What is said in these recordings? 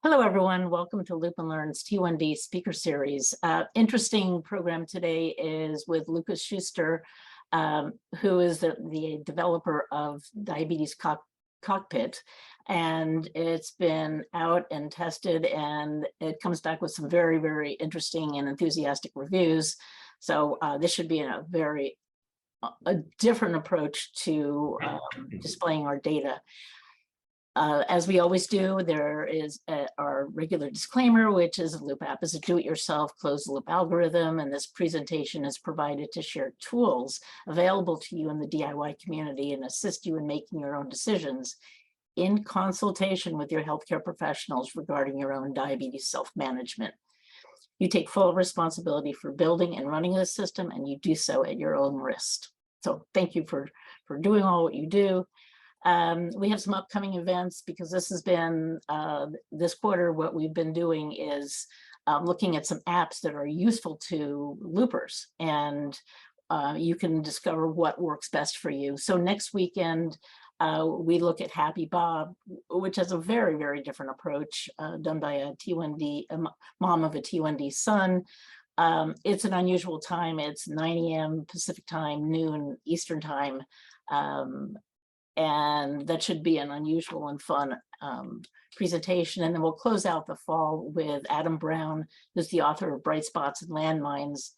Hello, everyone. Welcome to Loop and Learn's T1D speaker series. Interesting program today is with Lukas Schuster, who is the developer of Diabetes Cockpit. And it's been out and tested, and it comes back with some very, very interesting and enthusiastic reviews. So this should be a different approach to displaying our data. As we always do, there is our regular disclaimer, which is a Loop app is a do-it-yourself closed-loop algorithm, and this presentation is provided to share tools available to you in the DIY community and assist you in making your own decisions in consultation with your healthcare professionals regarding your own diabetes self-management. You take full responsibility for building and running this system, and you do so at your own risk. So thank you for doing all what you do. We have some upcoming events because this has been this quarter. What we've been doing is looking at some apps that are useful to loopers, and you can discover what works best for you. So next weekend, we look at Happy Bob, which has a very, very different approach done by a T1D, a mom of a T1D son. It's an unusual time. It's 9 a.m. Pacific time, noon Eastern time. And that should be an unusual and fun presentation. And then we'll close out the fall with Adam Brown, who's the author of Bright Spots and Landmines.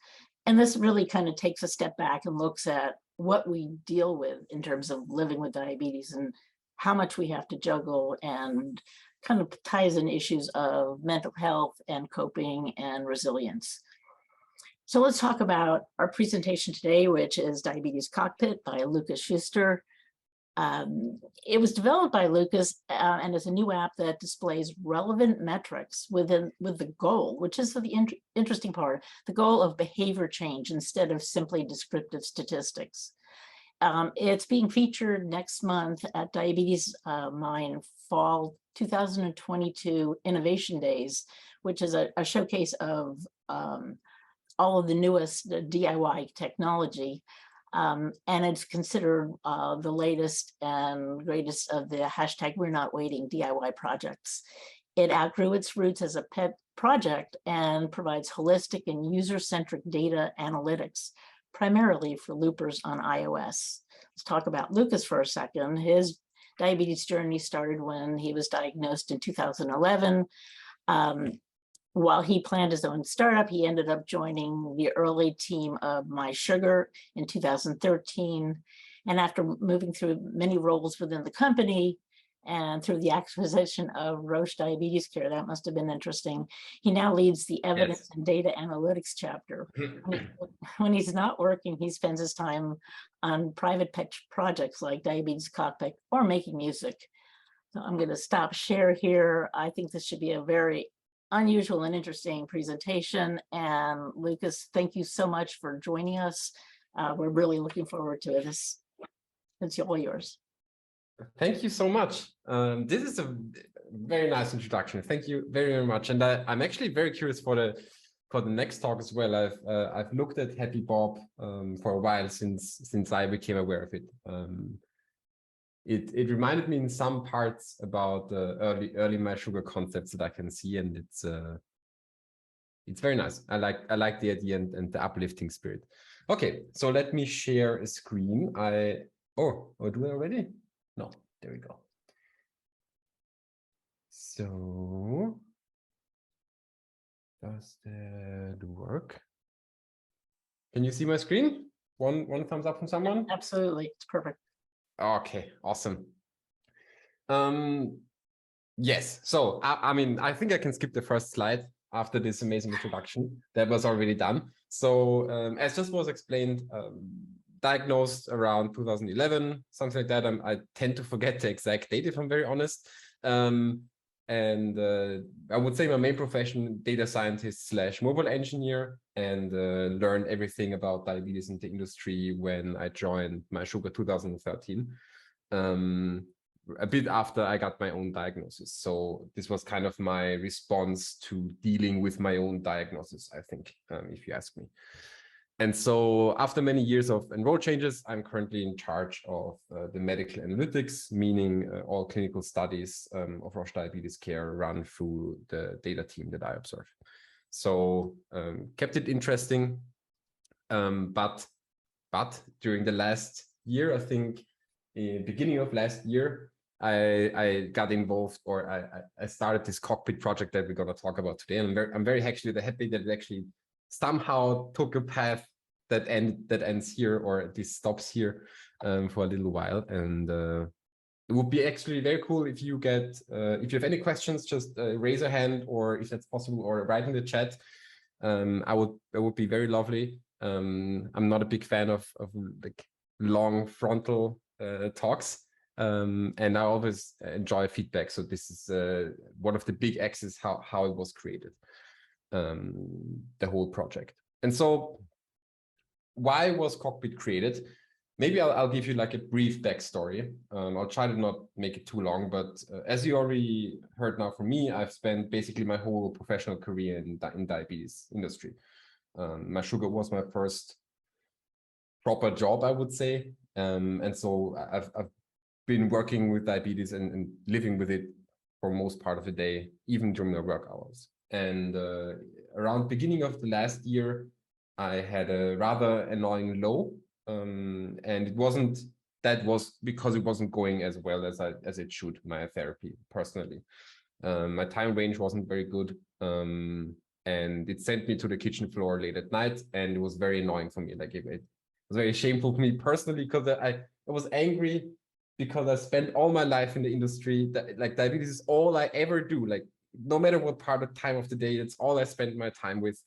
And this really kind of takes a step back and looks at what we deal with in terms of living with diabetes and how much we have to juggle, and kind of ties in issues of mental health and coping and resilience. So let's talk about our presentation today, which is Diabetes Cockpit by Lukas Schuster. It was developed by Lukas and is a new app that displays relevant metrics with the goal, which is the interesting part, the goal of behavior change instead of simply descriptive statistics. It's being featured next month at DiabetesMine Fall 2022 Innovation Days, which is a showcase of all of the newest DIY technology. And it's considered the latest and greatest of the hashtag We're Not Waiting DIY projects. It outgrew its roots as a pet project and provides holistic and user-centric data analytics, primarily for loopers on iOS. Let's talk about Lukas for a second. His diabetes journey started when he was diagnosed in 2011. While he planned his own startup, he ended up joining the early team of mySugr in 2013. And after moving through many roles within the company and through the acquisition of Roche Diabetes Care, that must have been interesting, he now leads the evidence and data analytics chapter. When he's not working, he spends his time on private pet projects like Diabetes Cockpit or making music. So I'm going to stop share here. I think this should be a very unusual and interesting presentation. And Lukas, thank you so much for joining us. We're really looking forward to it. It's all yours. Thank you so much. This is a very nice introduction. Thank you very, very much. And I'm actually very curious for the next talk as well. I've looked at Happy Bob for a while since I became aware of it. It reminded me in some parts about the early mySugr concepts that I can see, and it's very nice. I like the idea and the uplifting spirit. Okay, so let me share a screen. Do I already? No, there we go. So does that work? Can you see my screen? One thumbs up from someone? Absolutely, it's perfect. Okay, awesome. Yes, so I think I can skip the first slide after this amazing introduction that was already done. So as just was explained, diagnosed around 2011, something like that. I tend to forget the exact date, if I'm very honest. And I would say my main profession, data scientist / mobile engineer, and learned everything about diabetes in the industry when I joined mySugr 2013, a bit after I got my own diagnosis. So this was kind of my response to dealing with my own diagnosis, I think, if you ask me. And so after many years of enroll changes, I'm currently in charge of the medical analytics, meaning all clinical studies of Roche Diabetes Care run through the data team that I observe. So kept it interesting, but during the last year, I think beginning of last year, I got involved, or I started this cockpit project that we're going to talk about today. And I'm very actually happy that it actually somehow took a path that ends here, or at least stops here for a little while. And it would be actually very cool if you have any questions, just raise a hand, or if that's possible, or write in the chat. That would be very lovely. I'm not a big fan of like long frontal talks. And I always enjoy feedback. So this is one of the big axes, how it was created, the whole project. And so why was Cockpit created? Maybe I'll give you like a brief backstory. I'll try to not make it too long, but as you already heard now from me, I've spent basically my whole professional career in diabetes industry. mySugr was my first proper job, I would say. And so I've been working with diabetes and living with it for most part of the day, even during my work hours. And around beginning of the last year, I had a rather annoying low. And that was because it wasn't going as well as it should, my therapy, personally. My time range wasn't very good. And it sent me to the kitchen floor late at night, and it was very annoying for me. Like it was very shameful for me personally, because I was angry because I spent all my life in the industry. Like diabetes is all I ever do. Like no matter what part of time of the day, it's all I spend my time with.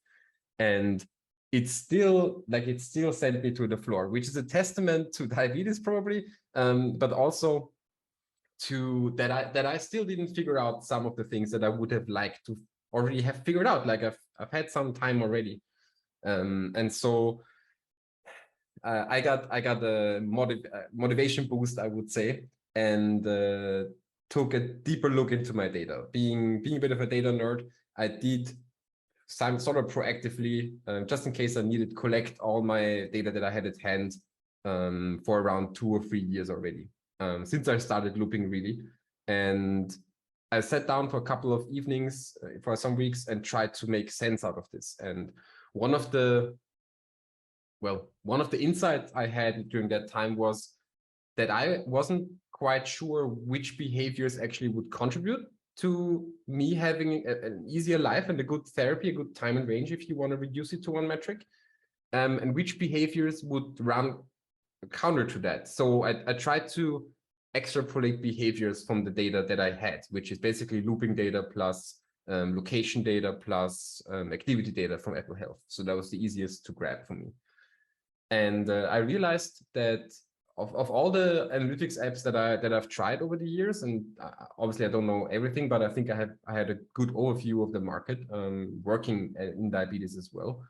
And it still sent me to the floor, which is a testament to diabetes probably, but also to that I still didn't figure out some of the things that I would have liked to already have figured out. Like I've had some time already, and so I got a motivation boost, I would say, and took a deeper look into my data. Being a bit of a data nerd, I did some sort of proactively, just in case I needed, collect all my data that I had at hand for around 2 or 3 years already, since I started looping really. And I sat down for a couple of evenings for some weeks and tried to make sense out of this. And one of the insights I had during that time was that I wasn't quite sure which behaviors actually would contribute to me having an easier life and a good therapy, a good time and range, if you want to reduce it to one metric, and which behaviors would run counter to that. So I tried to extrapolate behaviors from the data that I had, which is basically looping data plus location data plus activity data from Apple Health. So that was the easiest to grab for me. And I realized that of all the analytics apps that I've tried over the years, and obviously I don't know everything, but I think I had a good overview of the market, working in diabetes as well.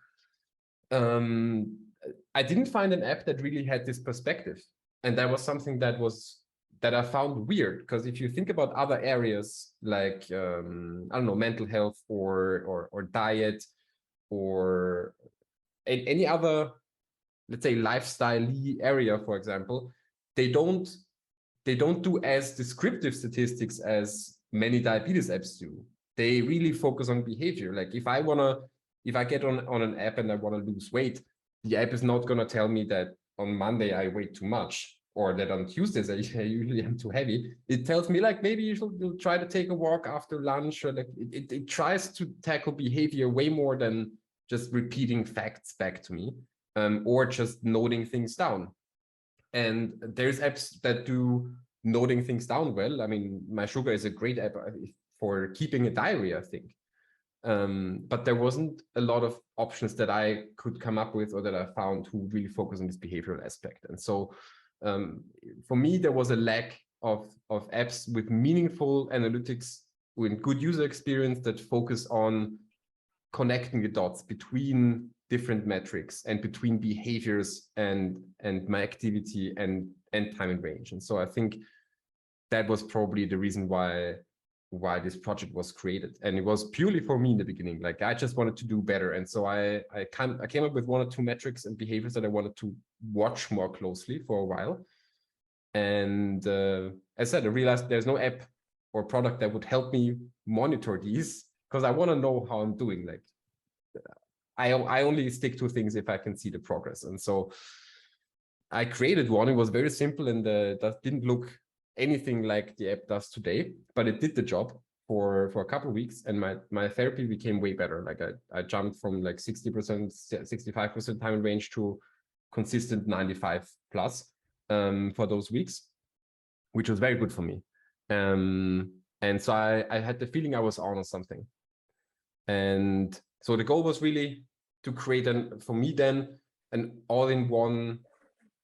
I didn't find an app that really had this perspective, and that was something that I found weird, because if you think about other areas like I don't know, mental health or diet or any other, let's say, lifestyle-y area, for example, they don't do as descriptive statistics as many diabetes apps do. They really focus on behavior. Like if I get on an app and I want to lose weight, the app is not going to tell me that on Monday I weigh too much, or that on Tuesdays I usually am too heavy. It tells me like, maybe you'll try to take a walk after lunch, or like it tries to tackle behavior way more than just repeating facts back to me. Or just noting things down. And there's apps that do noting things down well. I mean, mySugr is a great app for keeping a diary, I think. But there wasn't a lot of options that I could come up with, or that I found, who really focus on this behavioral aspect. And so for me, there was a lack of apps with meaningful analytics, with good user experience, that focus on connecting the dots between different metrics and between behaviors and my activity and time and range. And so I think that was probably the reason why why this project was created. And it was purely for me in the beginning. Like I just wanted to do better. And so I came up with 1 or 2 metrics and behaviors that I wanted to watch more closely for a while. And as I said, I realized there's no app or product that would help me monitor these, because I want to know how I'm doing. Like I only stick to things if I can see the progress. And so I created one. It was very simple, and that didn't look anything like the app does today, but it did the job for a couple of weeks, and my therapy became way better. Like I jumped from like 60%, 65% time in range to consistent 95 plus for those weeks, which was very good for me. And so I had the feeling I was on something. And so the goal was really to create for me then an all-in-one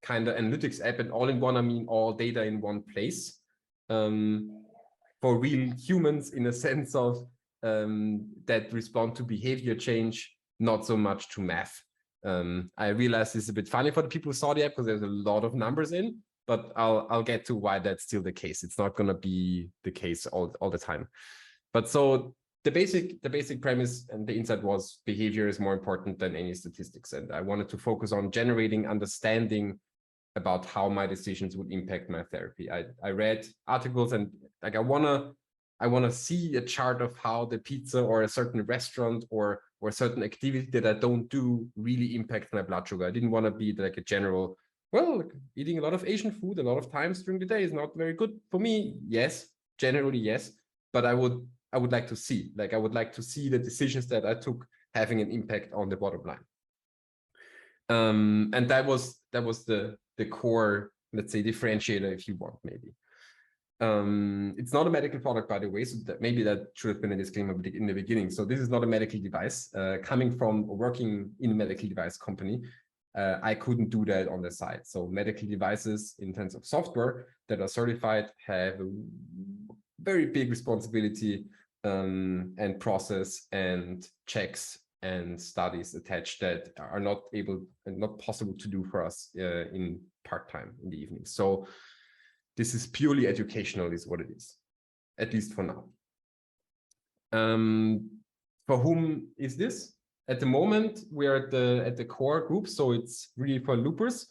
kind of analytics app. And all-in-one, I mean all data in one place for real humans, in a sense of that respond to behavior change, not so much to math. I realize it's a bit funny for the people who saw the app because there's a lot of numbers in, but I'll get to why that's still the case. It's not going to be the case all the time. But so the basic premise and the insight was behavior is more important than any statistics. And I wanted to focus on generating understanding about how my decisions would impact my therapy. I read articles, and like I wanna see a chart of how the pizza or a certain restaurant or a certain activity that I don't do really impacts my blood sugar. I didn't want to be like a general, well, eating a lot of Asian food a lot of times during the day is not very good for me. Yes, generally yes, but I would like to see, like I would like to see the decisions that I took having an impact on the bottom line. And that was the core, let's say, differentiator, if you want, maybe. It's not a medical product, by the way, so maybe that should have been a disclaimer in the beginning. So this is not a medical device. Coming from working in a medical device company, I couldn't do that on the side. So medical devices in terms of software that are certified have a very big responsibility and process and checks and studies attached that are not able and not possible to do for us in part-time in the evening. So this is purely educational, is what it is, at least for now. For whom is this? At the moment, we are at the core group, so it's really for loopers.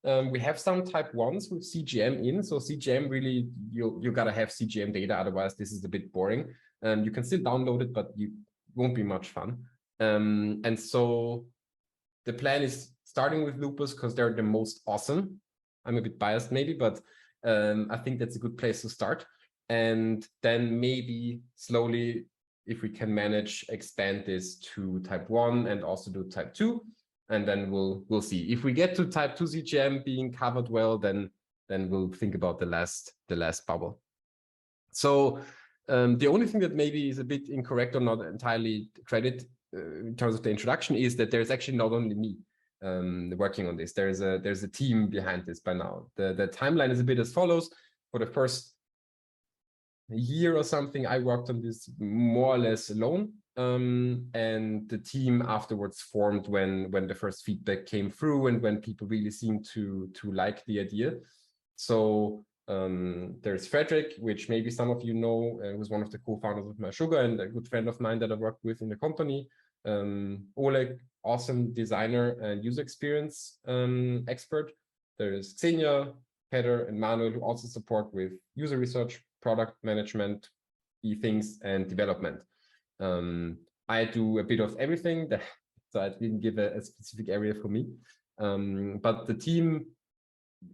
We have some type 1s with CGM in. So CGM really, you gotta have CGM data, otherwise this is a bit boring. You can still download it, but you won't be much fun. And so the plan is starting with loopers because they're the most awesome. I'm a bit biased maybe, but I think that's a good place to start. And then maybe slowly, if we can manage, expand this to type 1 and also do type 2. And then we'll see. If we get to type 2 CGM being covered well, then we'll think about the last bubble. So the only thing that maybe is a bit incorrect or not entirely credit in terms of the introduction is that there's actually not only me working on this. There's a team behind this by now. The timeline is a bit as follows. For the first year or something, I worked on this more or less alone. And the team afterwards formed when the first feedback came through and when people really seemed to like the idea. So there's Frederick, which maybe some of you know, who's one of the co-founders of mySugr and a good friend of mine that I worked with in the company. Oleg, awesome designer and user experience expert. There's Xenia, Heather, and Manuel, who also support with user research, product management, things, and development. I do a bit of everything, so I didn't give a specific area for me. But the team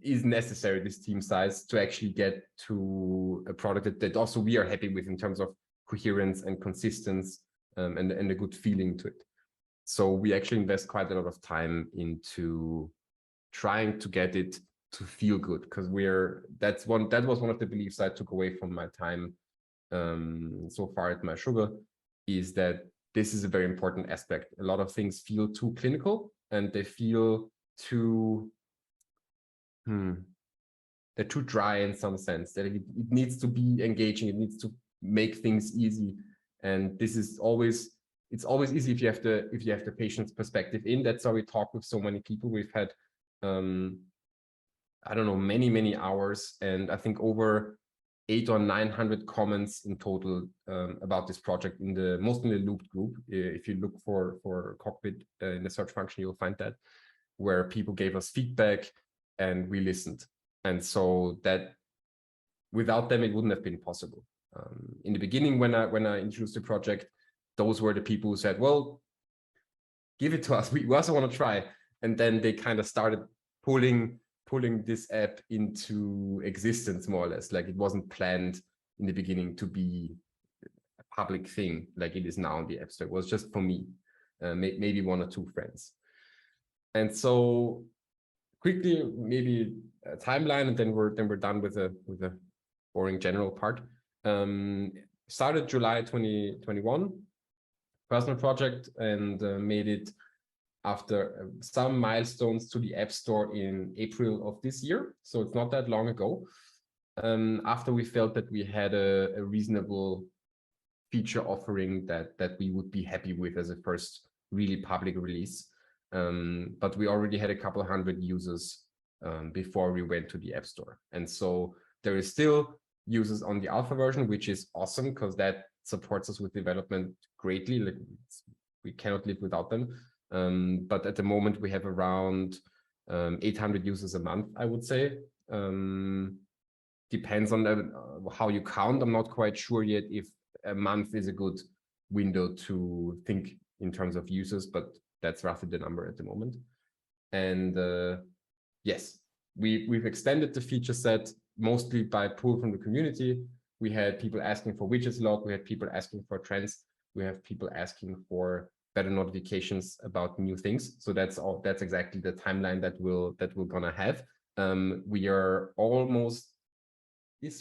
is necessary, this team size, to actually get to a product that also we are happy with in terms of coherence and consistency and a good feeling to it. So we actually invest quite a lot of time into trying to get it to feel good, because that was one of the beliefs I took away from my time so far at mySugr, is that this is a very important aspect. A lot of things feel too clinical and they feel too they're too dry in some sense, that it needs to be engaging, it needs to make things easy. And this is always, it's always easy if you have the patient's perspective in. That's why we talk with so many people. We've had I don't know, many hours, and I think over 800 or 900 comments in total about this project mostly in the looped group. If you look for Cockpit in the search function, you'll find that, where people gave us feedback and we listened. And so that without them, it wouldn't have been possible. In the beginning, when I introduced the project, those were the people who said, well, give it to us. We also want to try. And then they kind of started pulling this app into existence, more or less. Like, it wasn't planned in the beginning to be a public thing like it is now on the App Store. It was just for me, maybe one or two friends. And so quickly, maybe a timeline, and then we're done with the boring general part. Started July 2021, personal project, and made it after some milestones to the App Store in April of this year. So it's not that long ago. After we felt that we had a reasonable feature offering that we would be happy with as a first really public release. But we already had a couple hundred users before we went to the App Store. And so there is still users on the alpha version, which is awesome because that supports us with development greatly. Like, we cannot live without them. But at the moment, we have around 800 users a month, I would say. Depends on how you count. I'm not quite sure yet if a month is a good window to think in terms of users, but that's roughly the number at the moment. And yes, we've extended the feature set mostly by pull from the community. We had people asking for widgets log. We had people asking for trends. We have people asking for better notifications about new things. So that's exactly the timeline that we're gonna have. We are almost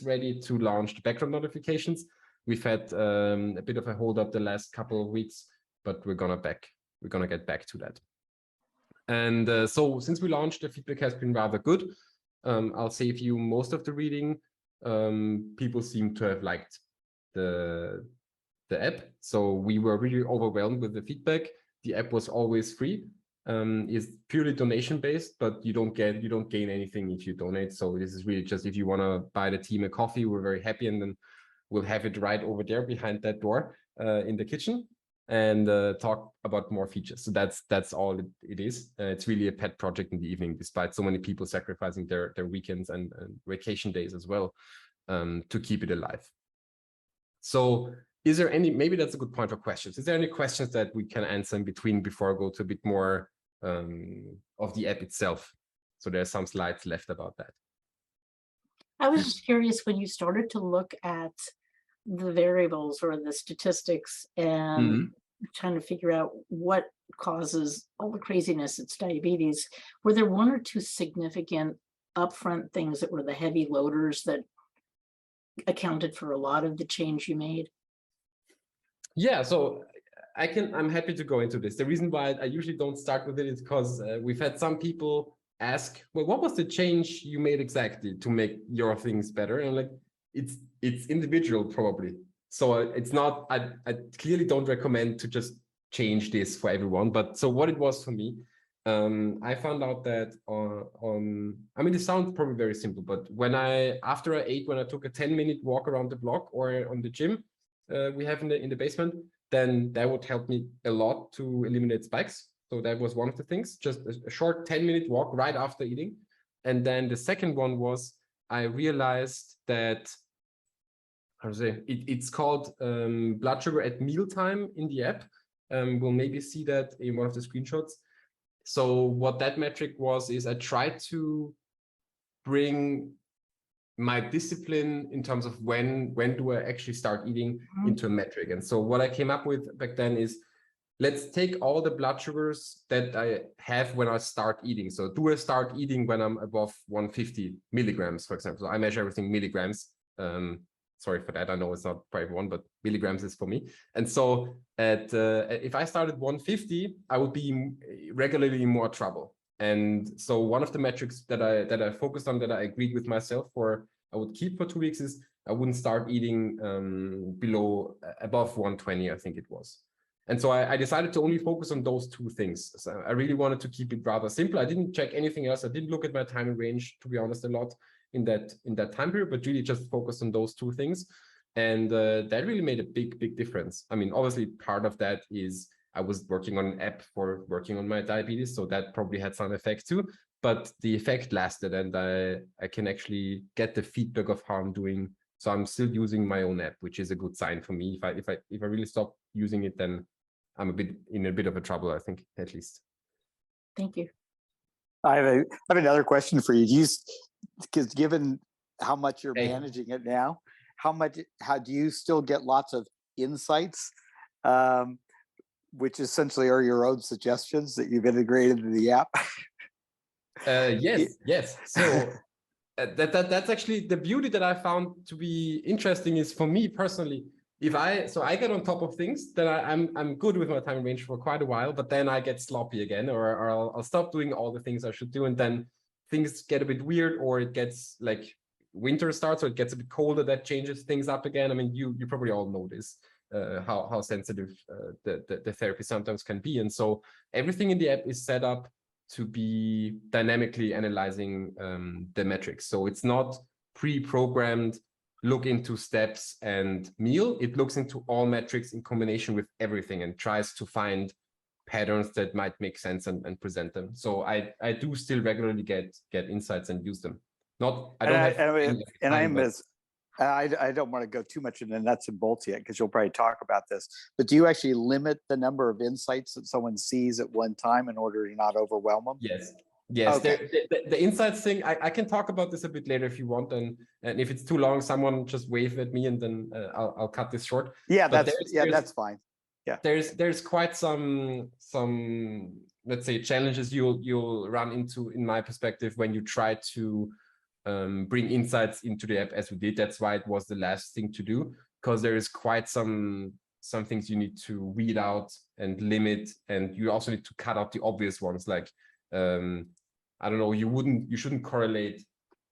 ready to launch the background notifications. We've had a bit of a hold up the last couple of weeks, but we're gonna get back to that. And so since we launched, the feedback has been rather good. I'll save you most of the reading. People seem to have liked the app. So we were really overwhelmed with the feedback. The app was always free. It's purely donation based, but you don't gain anything if you donate. So this is really just if you want to buy the team a coffee, we're very happy, and then we'll have it right over there behind that door in the kitchen, and talk about more features. So that's all it is. It's really a pet project in the evening, despite so many people sacrificing their weekends and vacation days as well to keep it alive. So is there any, maybe that's a good point for questions. Is there any questions that we can answer in between before I go to a bit more of the app itself? So there's some slides left about that. I was just curious, when you started to look at the variables or the statistics and trying to figure out what causes all the craziness, it's diabetes, were there one or two significant upfront things that were the heavy loaders that accounted for a lot of the change you made? Yeah, so I'm happy to go into this. The reason why I usually don't start with it is because we've had some people ask, well, what was the change you made exactly to make your things better? And like, it's individual probably. So it's not, I clearly don't recommend to just change this for everyone. But so what it was for me, I found out that I mean, it sounds probably very simple, but after I ate, when I took a 10-minute walk around the block or on the gym we have in the basement, then that would help me a lot to eliminate spikes. So that was one of the things, just a short 10-minute walk right after eating. And then the second one was, I realized that, how to say, it's called blood sugar at mealtime in the app. We'll maybe see that in one of the screenshots. So what that metric was, is I tried to bring my discipline in terms of when do I actually start eating into a metric. And so what I came up with back then is, let's take all the blood sugars that I have when I start eating. So do I start eating when I'm above 150 milligrams, for example? So I measure everything milligrams. Sorry for that. I know it's not for everyone, but milligrams is for me. And so if I started 150, I would be regularly in more trouble. And so one of the metrics that I focused on, that I agreed with myself for, I would keep for 2 weeks, is I wouldn't start eating above 120, I think it was. And so I decided to only focus on those two things. So I really wanted to keep it rather simple. I didn't check anything else. I didn't look at my time and range, to be honest, a lot. in that time period, but really just focused on those two things. And that really made a big difference. I mean, obviously part of that is I was working on an app for working on my diabetes, so that probably had some effect too, but the effect lasted, and I can actually get the feedback of how I'm doing. So I'm still using my own app, which is a good sign for me. If I really stop using it, then I'm in a bit of a trouble, I think, at least. Thank you. I have another question for you. Because given how much you're Hey. managing it now, how do you still get lots of insights, which essentially are your own suggestions that you've integrated into the app? Yes. So that's actually the beauty that I found to be interesting is, for me personally, I get on top of things, then I'm good with my time range for quite a while, but then I get sloppy again, or I'll stop doing all the things I should do, and then things get a bit weird, or it gets like winter starts, or it gets a bit colder, that changes things up again. I mean, you probably all know this, how sensitive the therapy sometimes can be. And so everything in the app is set up to be dynamically analyzing the metrics. So it's not pre-programmed, look into steps and meal. It looks into all metrics in combination with everything and tries to find patterns that might make sense and present them. So I do still regularly get insights and use them. I don't want to go too much into nuts and bolts yet, because you'll probably talk about this, but do you actually limit the number of insights that someone sees at one time in order to not overwhelm them? Yes. Okay. The insights thing, I can talk about this a bit later if you want, and if it's too long, someone just wave at me, and then I'll cut this short. Yeah, that's fine. Yeah, there's quite some let's say challenges you'll run into, in my perspective, when you try to bring insights into the app, as we did. That's why it was the last thing to do, because there is quite some things you need to weed out and limit, and you also need to cut out the obvious ones, like I don't know, you shouldn't correlate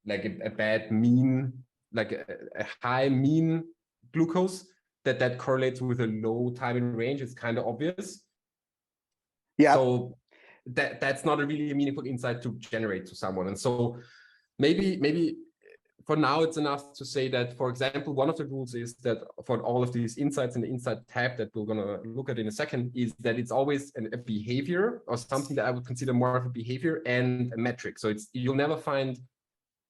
like a bad mean, like a high mean glucose that correlates with a low time in range. It's kind of obvious. Yeah. So that's not a really meaningful insight to generate to someone. And so maybe for now it's enough to say that, for example, one of the rules is that for all of these insights in the insight tab that we're going to look at in a second, is that it's always a behavior, or something that I would consider more of a behavior and a metric. So you'll never find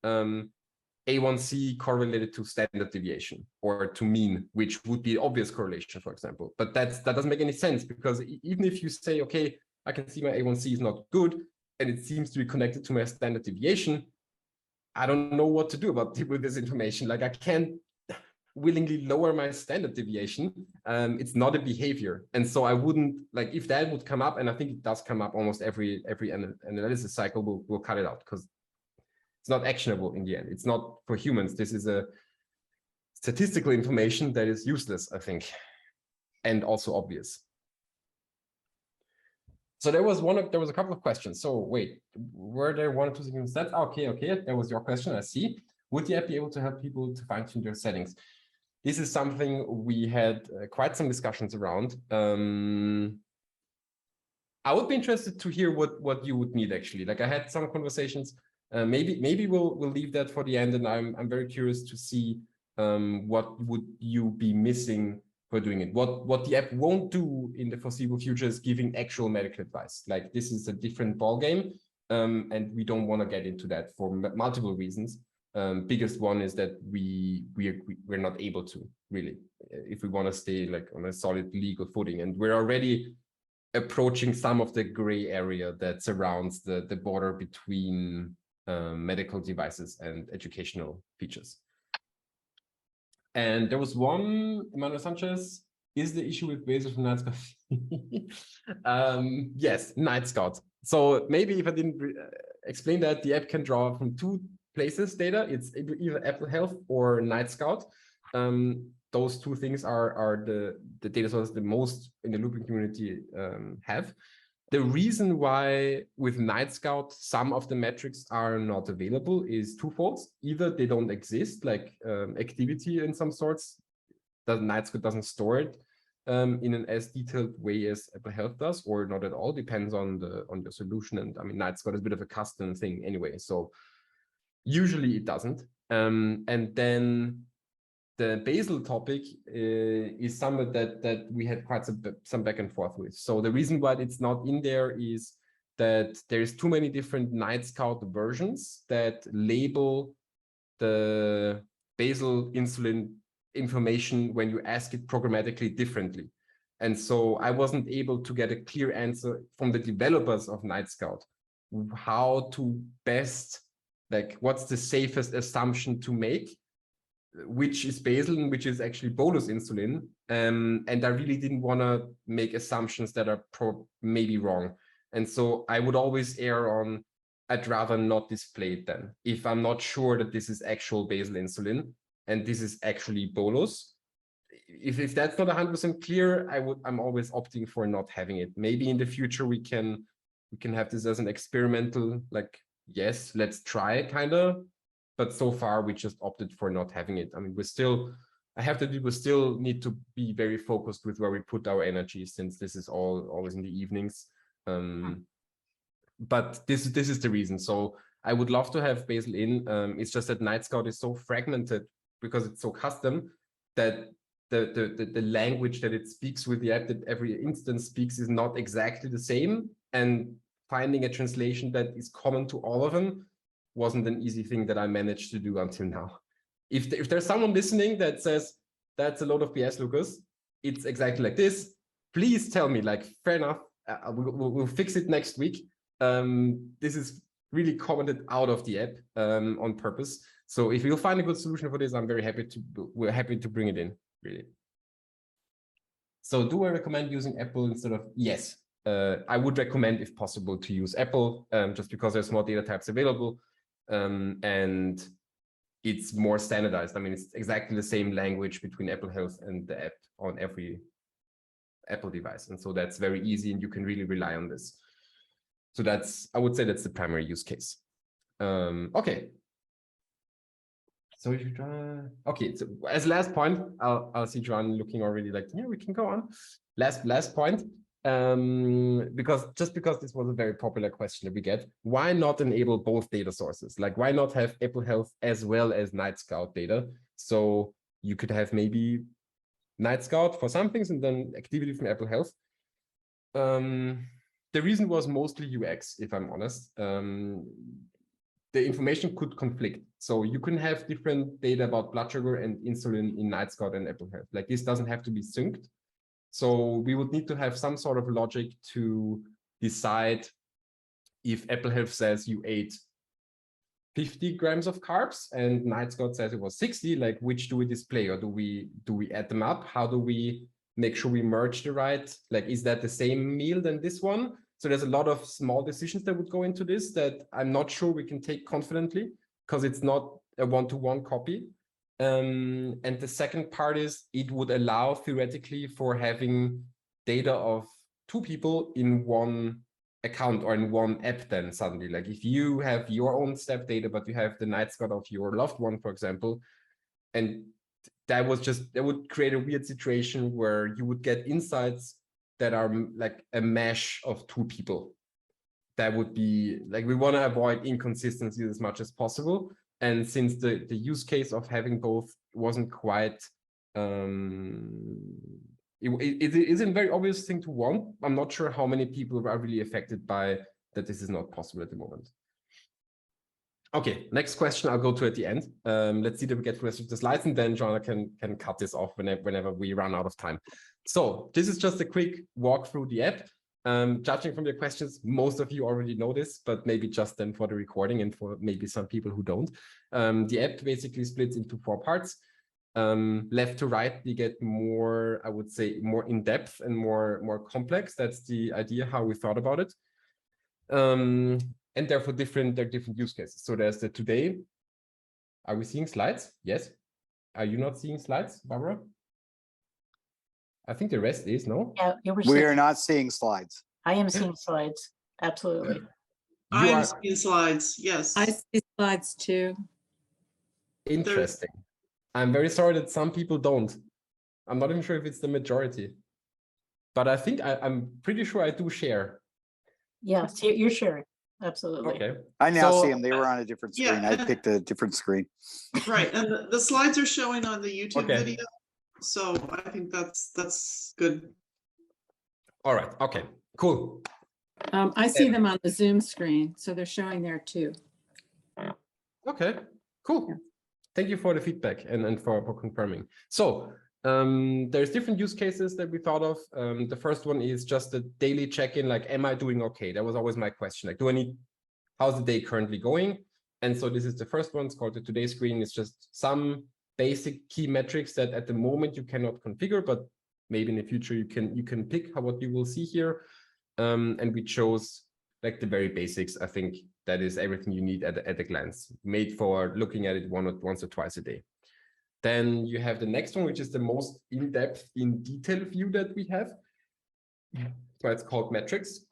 A1C correlated to standard deviation or to mean, which would be obvious correlation, for example. But that doesn't make any sense, because even if you say, okay, I can see my A1C is not good, and it seems to be connected to my standard deviation, I don't know what to do with this information. Like, I can't willingly lower my standard deviation. It's not a behavior. And so I wouldn't, like, if that would come up, and I think it does come up almost every analysis cycle, we'll cut it out, because it's not actionable in the end. It's not for humans. This is a statistical information that is useless, I think, and also obvious. So there was a couple of questions. So wait, were there one or two significant stats? Okay, that was your question, I see. Would the app be able to help people to fine-tune their settings? This is something we had quite some discussions around. I would be interested to hear what you would need, actually. Like, I had some conversations. Maybe we'll leave that for the end, and I'm very curious to see what would you be missing for doing it. What the app won't do in the foreseeable future is giving actual medical advice. Like, this is a different ballgame, and we don't want to get into that for multiple reasons. Biggest one is that we're not able to, really, if we want to stay like on a solid legal footing, and we're already approaching some of the gray area that surrounds the border between medical devices and educational features. And there was one, Emmanuel Sanchez, is the issue with Basil from Night Scout? Yes, Night Scout. So maybe if I didn't explain that, the app can draw from two places data. It's either Apple Health or Night Scout. Those two things are the data sources the most in the looping community have. The reason why with Night Scout some of the metrics are not available is twofold. Either they don't exist, like activity in some sorts. Night Scout doesn't store it in an as detailed way as Apple Health does, or not at all. Depends on the solution. And I mean, Night Scout is a bit of a custom thing anyway. So Usually it doesn't. And then the basal topic is something that we had quite some back and forth with. So the reason why it's not in there is that there's too many different Night Scout versions that label the basal insulin information when you ask it programmatically differently. And so I wasn't able to get a clear answer from the developers of Night Scout, how to best, like, what's the safest assumption to make, which is basal and which is actually bolus insulin. And I really didn't want to make assumptions that are maybe wrong. And so I would always err on, I'd rather not display it then. If I'm not sure that this is actual basal insulin and this is actually bolus, if that's not 100% clear, I'm always opting for not having it. Maybe in the future we can have this as an experimental, like, yes, let's try it kind of. But so far we just opted for not having it. I mean, we still need to be very focused with where we put our energy, since this is always in the evenings. But this is the reason. So I would love to have basal in. It's just that Night Scout is so fragmented because it's so custom that the language that it speaks with the app, that every instance speaks, is not exactly the same. And finding a translation that is common to all of them wasn't an easy thing that I managed to do until now. If there's someone listening that says, that's a load of BS, Lukas, it's exactly like this, please tell me, like, fair enough, we'll fix it next week. This is really commented out of the app on purpose. So if you'll find a good solution for this, we're happy to bring it in, really. So do I recommend using Apple instead of, yes. I would recommend, if possible, to use Apple, just because there's more data types available, and it's more standardized. I mean, it's exactly the same language between Apple Health and the app on every Apple device. And so that's very easy, and you can really rely on this. So I would say that's the primary use case. Okay. So if you try, okay, so as last point, I'll see John looking already like, yeah, we can go on. Last point. Because this was a very popular question that we get, why not enable both data sources? Like, why not have Apple Health as well as Night Scout data? So you could have maybe Night Scout for some things and then activity from Apple Health. The reason was mostly UX, if I'm honest. The information could conflict. So you can have different data about blood sugar and insulin in Night Scout and Apple Health. Like, this doesn't have to be synced. So we would need to have some sort of logic to decide if Apple Health says you ate 50 grams of carbs and Night Scout says it was 60, like, which do we display, or do we add them up? How do we make sure we merge the right, like, is that the same meal than this one? So there's a lot of small decisions that would go into this that I'm not sure we can take confidently, because it's not a one-to-one copy. And the second part is, it would allow theoretically for having data of two people in one account or in one app. Then suddenly, like, if you have your own step data, but you have the Night Scout of your loved one, for example, and that would create a weird situation where you would get insights that are like a mesh of two people. That would be like, we want to avoid inconsistencies as much as possible. And since the use case of having both wasn't quite, it is a very obvious thing to want. I'm not sure how many people are really affected by that. This is not possible at the moment. Okay, next question I'll go to at the end. Let's see that we get the rest of the slides, and then Joanna can cut this off whenever we run out of time. So this is just a quick walk through the app. Judging from your questions, most of you already know this, but maybe just then for the recording and for maybe some people who don't. The app basically splits into 4 parts. Left to right, we get more, I would say, more in-depth and more complex. That's the idea, how we thought about it. And therefore there are different use cases. So there's the today. Are we seeing slides? Yes. Are you not seeing slides, Barbara? I think the rest is, no? Yeah, We are not seeing slides. I am seeing slides. Absolutely. I'm seeing slides. Yes. I see slides too. Interesting. I'm very sorry that some people don't. I'm not even sure if it's the majority, but I think I'm pretty sure I do share. Yes, you're sharing. absolutely. Okay. I now So- see them. They were on a different screen. Yeah. I picked a different screen. Right, and the slides are showing on the YouTube Okay. video, so I think that's good. All right. Okay. Cool. I see them on the Zoom screen, so they're showing there too. Okay. Cool. Yeah. Thank you for the feedback and for confirming. So there's different use cases that we thought of. The first one is just a daily check-in, like, am I doing okay? That was always my question. Like, how's the day currently going? And so this is the first one. It's called the Today screen. It's just some basic key metrics that at the moment you cannot configure, but maybe in the future you can pick what you will see here. And we chose like the very basics. I think that is everything you need at a glance, made for looking at it once or twice a day. Then you have the next one, which is the most in-depth, in detail view that we have. So it's called metrics.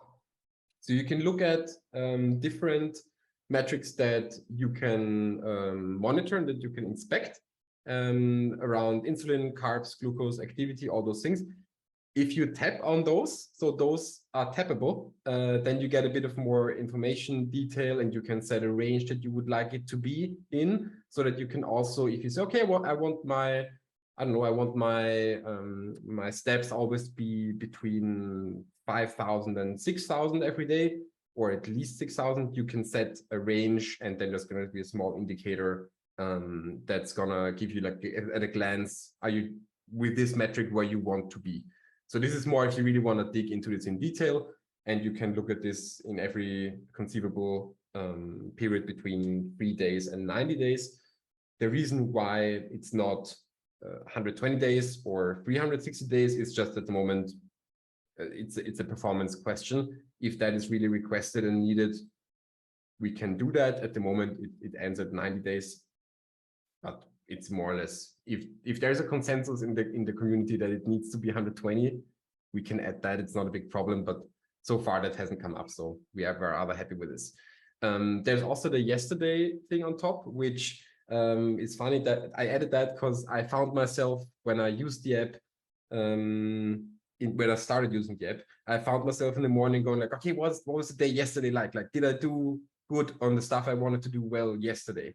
So you can look at different metrics that you can monitor and that you can inspect around insulin, carbs, glucose, activity, all those things. If you tap on those, so those are tappable, then you get a bit of more information, detail, and you can set a range that you would like it to be in, so that you can also, if you say, okay, well, I want my, I don't know, I want my my steps always be between 5,000 and 6,000 every day, or at least 6,000, you can set a range, and then there's going to be a small indicator that's gonna give you, like, at a glance, are you with this metric where you want to be? So this is more if you really want to dig into this in detail, and you can look at this in every conceivable period between 3 days and 90 days. The reason why it's not 120 days or 360 days is just at the moment, it's a performance question. If that is really requested and needed, we can do that. At the moment, it ends at 90 days, but it's more or less, if there's a consensus in the community that it needs to be 120, we can add that. It's not a big problem, but so far that hasn't come up, so we are rather happy with this. There's also the yesterday thing on top, which is funny that I added that because I found myself when I used the app, when I started using the app, I found myself in the morning going like, okay, what was the day yesterday like? Like, did I do good on the stuff I wanted to do well yesterday?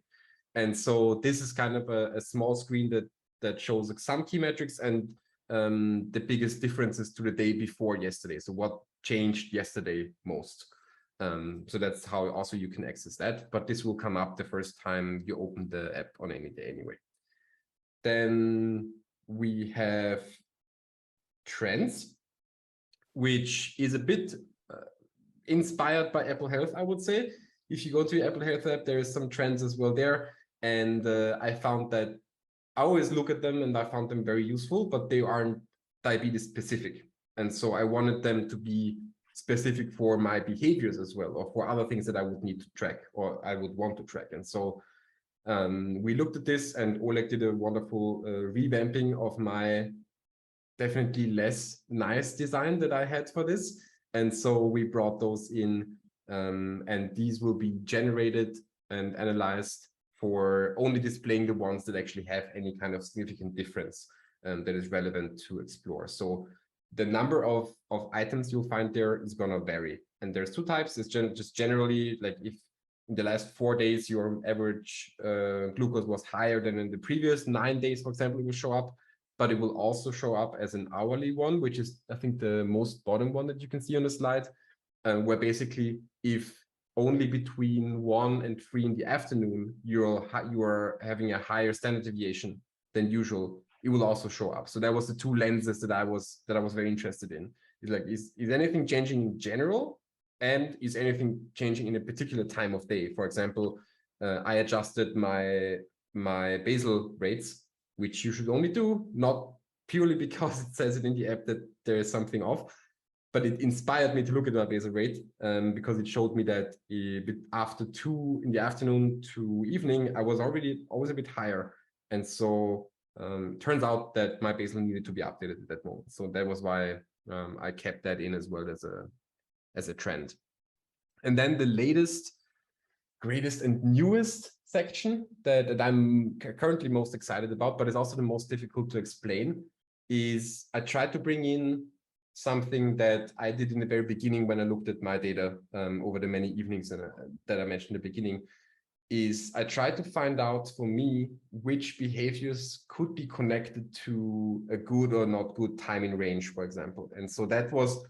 And so this is kind of a small screen that shows like some key metrics and the biggest differences to the day before yesterday. So what changed yesterday most? So that's how also you can access that. But this will come up the first time you open the app on any day anyway. Then we have trends, which is a bit inspired by Apple Health, I would say. If you go to your Apple Health app, there is some trends as well there. And I found that I always look at them and I found them very useful, but they aren't diabetes specific. And so I wanted them to be specific for my behaviors as well, or for other things that I would need to track or I would want to track. And so we looked at this, and Oleg did a wonderful revamping of my definitely less nice design that I had for this. And so we brought those in, and these will be generated and analyzed for only displaying the ones that actually have any kind of significant difference that is relevant to explore. So the number of items you'll find there is going to vary. And there's two types. It's just generally, like, if in the last 4 days your average glucose was higher than in the previous 9 days, for example, it will show up. But it will also show up as an hourly one, which is, I think, the most bottom one that you can see on the slide, where basically if only between 1 and 3 in the afternoon you are having a higher standard deviation than usual, it will also show up. So that was the two lenses that I was very interested in. It's like, is anything changing in general, and is anything changing in a particular time of day? For example, I adjusted my basal rates, which you should only do, not purely because it says it in the app that there is something off, but it inspired me to look at my basal rate because it showed me that a bit after 2 in the afternoon to evening, I was always a bit higher. And so turns out that my basal needed to be updated at that moment. So that was why I kept that in as well as a trend. And then the latest, greatest and newest section that I'm currently most excited about, but it's also the most difficult to explain, is I tried to bring in something that I did in the very beginning when I looked at my data over the many evenings that I mentioned in the beginning, is I tried to find out for me which behaviors could be connected to a good or not good time in range, for example. And so that was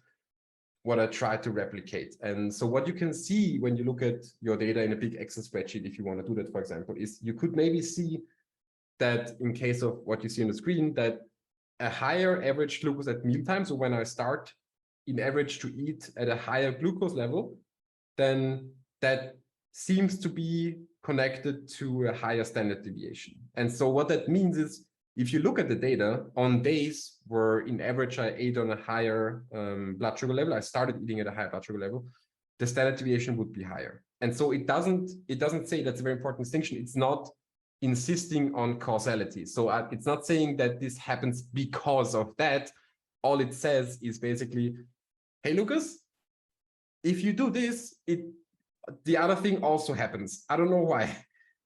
what I tried to replicate. And so what you can see when you look at your data in a big Excel spreadsheet, if you want to do that, for example, is you could maybe see that in case of what you see on the screen, that a higher average glucose at mealtime, so when I start in average to eat at a higher glucose level, then that seems to be connected to a higher standard deviation. And so what that means is, if you look at the data on days where in average I ate on a higher blood sugar level, I started eating at a higher blood sugar level, the standard deviation would be higher. And so it doesn't say, that's a very important distinction. It's not insisting on causality. So it's not saying that this happens because of that. All it says is basically, hey, Lucas, if you do this, the other thing also happens. I don't know why.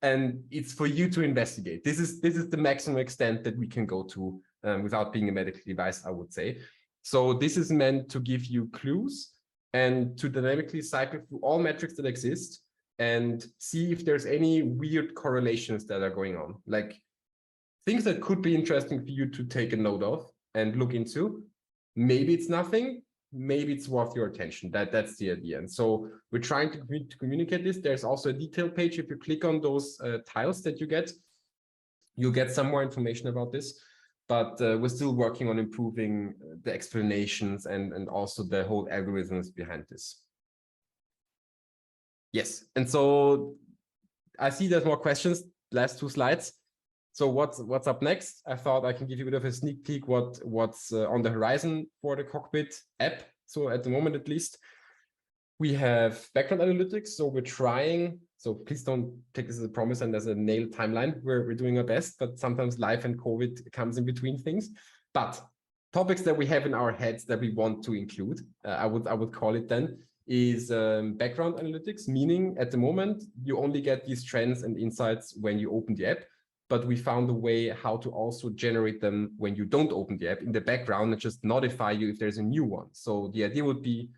And it's for you to investigate. This is the maximum extent that we can go to without being a medical device, I would say. So this is meant to give you clues and to dynamically cycle through all metrics that exist and see if there's any weird correlations that are going on, like things that could be interesting for you to take a note of and look into. Maybe it's nothing, maybe it's worth your attention. That's the idea. And so we're trying to communicate this. There's also a detail page. If you click on those tiles that you'll get some more information about this. But we're still working on improving the explanations and also the whole algorithms behind this. Yes, and so I see there's more questions, last 2 slides. So what's up next? I thought I can give you a bit of a sneak peek what's on the horizon for the Cockpit app. So at the moment, at least, we have background analytics. So we're trying, so please don't take this as a promise and as a nailed timeline. We're doing our best, but sometimes life and COVID comes in between things. But topics that we have in our heads that we want to include, I would call it then, is background analytics, meaning at the moment, you only get these trends and insights when you open the app, but we found a way how to also generate them when you don't open the app in the background and just notify you if there's a new one. So the idea would be,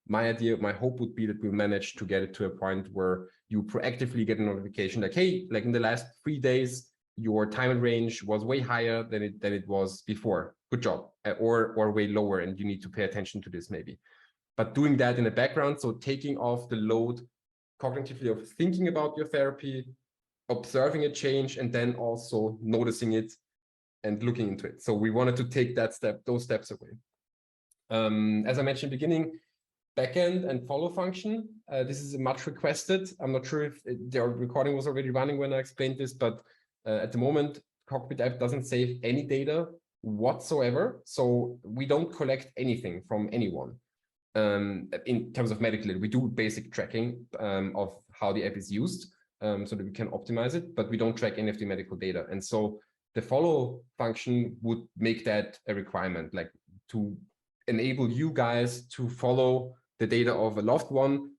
my hope would be that we'll manage to get it to a point where you proactively get a notification like, hey, like in the last 3 days, your time and range was way higher than it was before. Good job. Or way lower, and you need to pay attention to this maybe. But doing that in the background, so taking off the load cognitively of thinking about your therapy, observing a change, and then also noticing it and looking into it. So we wanted to take those steps away. As I mentioned in the beginning, backend and follow function. This is much requested. I'm not sure if the recording was already running when I explained this, but at the moment, Cockpit app doesn't save any data whatsoever. So we don't collect anything from anyone. In terms of medical data, we do basic tracking of how the app is used so that we can optimize it, but we don't track any of the medical data. And so the follow function would make that a requirement, like to enable you guys to follow the data of a loved one.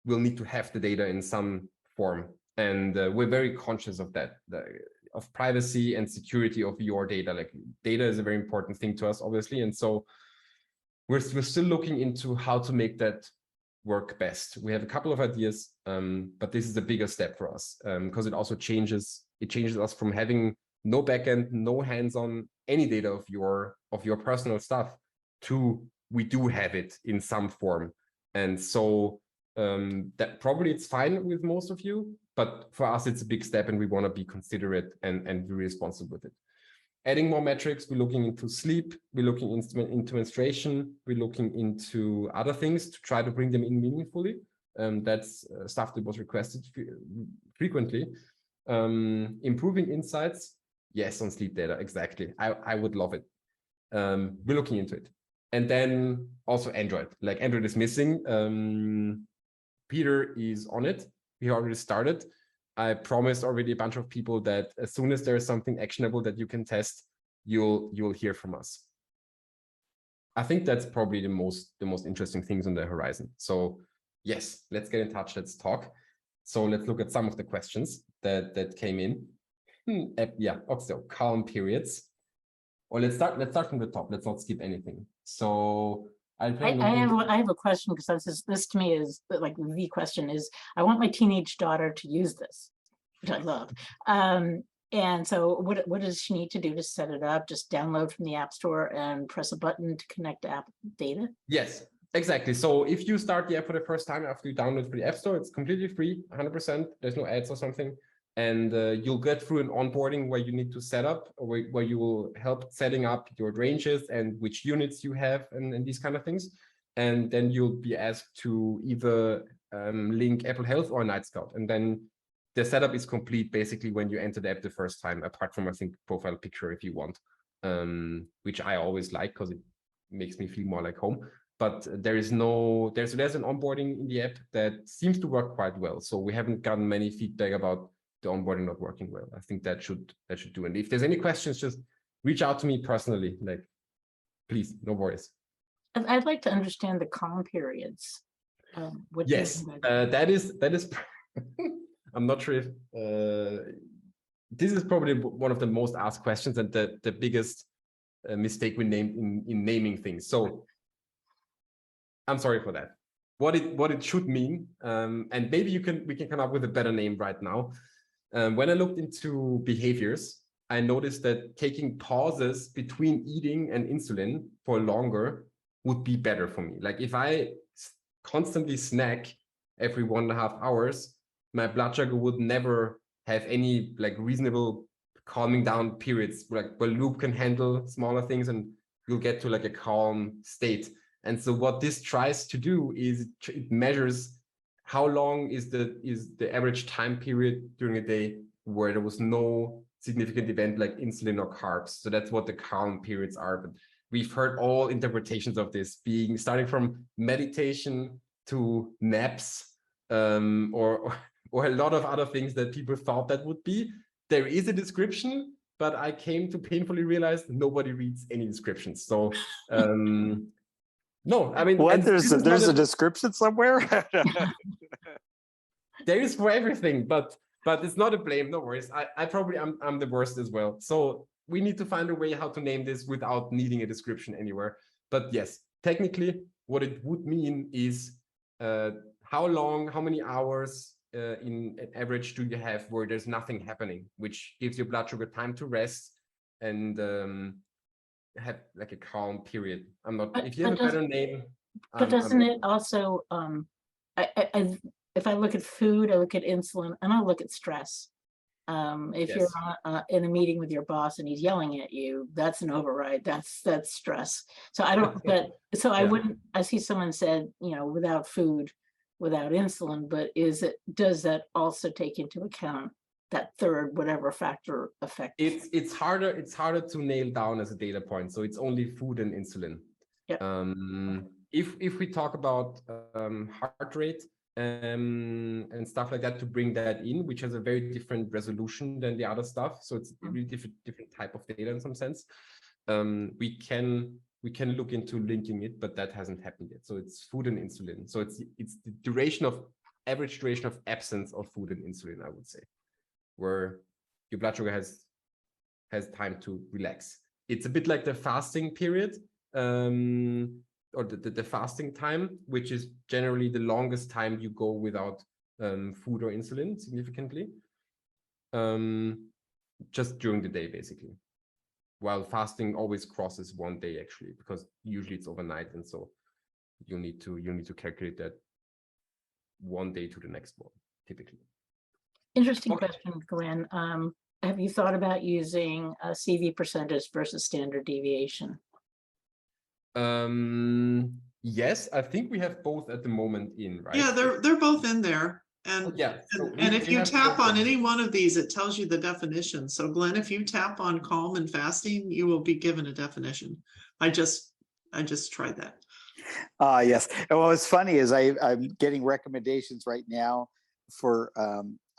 We'll need to have the data in some form. And we're very conscious of that, of privacy and security of your data. Like data is a very important thing to us, obviously. And so we're still looking into how to make that work best. We have a couple of ideas, but this is a bigger step for us because it also changes us from having no backend, no hands-on any data of your personal stuff to we do have it in some form. And so that probably it's fine with most of you, but for us it's a big step and we want to be considerate and be responsible with it. Adding more metrics, we're looking into sleep, we're looking into menstruation, we're looking into other things to try to bring them in meaningfully. That's stuff that was requested frequently. Improving insights, yes, on sleep data, exactly. I would love it. We're looking into it. And then also Android, like Android is missing. Peter is on it. We already started. I promised already a bunch of people that as soon as there is something actionable that you can test, you'll hear from us. I think that's probably the most interesting things on the horizon. So yes, let's get in touch. Let's talk. So let's look at some of the questions that came in. Yeah, also calm periods. Or let's start from the top. Let's not skip anything. So I have a question, because this to me is like the question is, I want my teenage daughter to use this, which I love. And so what does she need to do to set it up? Just download from the App Store and press a button to connect to app data? Yes, exactly. So if you start the app for the first time after you download for the App Store, it's completely free, 100%. There's no ads or something. And you'll get through an onboarding where you need to set up, or where you will help setting up your ranges and which units you have and these kind of things. And then you'll be asked to either link Apple Health or Night Scout. And then the setup is complete basically when you enter the app the first time, apart from, I think, profile picture if you want, which I always like because it makes me feel more like home. But there's an onboarding in the app that seems to work quite well. So we haven't gotten many feedback about the onboarding not working well. I think that should do. And if there's any questions, just reach out to me personally. Like, please, no worries. I'd like to understand the calm periods. Yes, that is. I'm not sure if this is probably one of the most asked questions and the biggest mistake we named in naming things. So I'm sorry for that. What it should mean, and maybe we can come up with a better name right now. When I looked into behaviors, I noticed that taking pauses between eating and insulin for longer would be better for me. Like if I constantly snack every 1.5 hours, my blood sugar would never have any like reasonable calming down periods, like where loop can handle smaller things and you'll get to like a calm state. And so what this tries to do is it measures how long is the average time period during a day where there was no significant event like insulin or carbs. So that's what the calm periods are. But we've heard all interpretations of this, starting from meditation to naps, or a lot of other things that people thought that would be. There is a description, but I came to painfully realize nobody reads any descriptions. So no, I mean, what? There's a description somewhere. There is for everything, but it's not a blame. No worries. I'm the worst as well. So we need to find a way how to name this without needing a description anywhere. But yes, technically, what it would mean is how many hours in an average do you have where there's nothing happening, which gives your blood sugar time to rest and have like a calm period. If you have a better name. But doesn't it also, if I look at food, I look at insulin, and I look at stress. If Yes. you're in a meeting with your boss and he's yelling at you, that's an override. That's stress. So I don't. I wouldn't. I see someone said, without food, without insulin. But does that also take into account that third whatever factor effect? It's harder to nail down as a data point. So it's only food and insulin. Yeah. If we talk about heart rate and stuff like that, to bring that in, which has a very different resolution than the other stuff, so it's a really different type of data in some sense. We can look into linking it, but that hasn't happened yet. So it's food and insulin. So it's the average duration of absence of food and insulin, I would say, where your blood sugar has time to relax. It's a bit like the fasting period, or the fasting time, which is generally the longest time you go without food or insulin significantly, just during the day, basically. While fasting always crosses one day, actually, because usually it's overnight, and so you need to calculate that one day to the next one, typically. Interesting question, Glenn. Have you thought about using a CV percentage versus standard deviation? Yes, I think we have both at the moment in, right? Yeah, they're both in there. And yeah, so and if you tap on any one of these, it tells you the definition. So Glenn, if you tap on calm and fasting, you will be given a definition. I just tried that. Yes. And what's funny is I'm getting recommendations right now for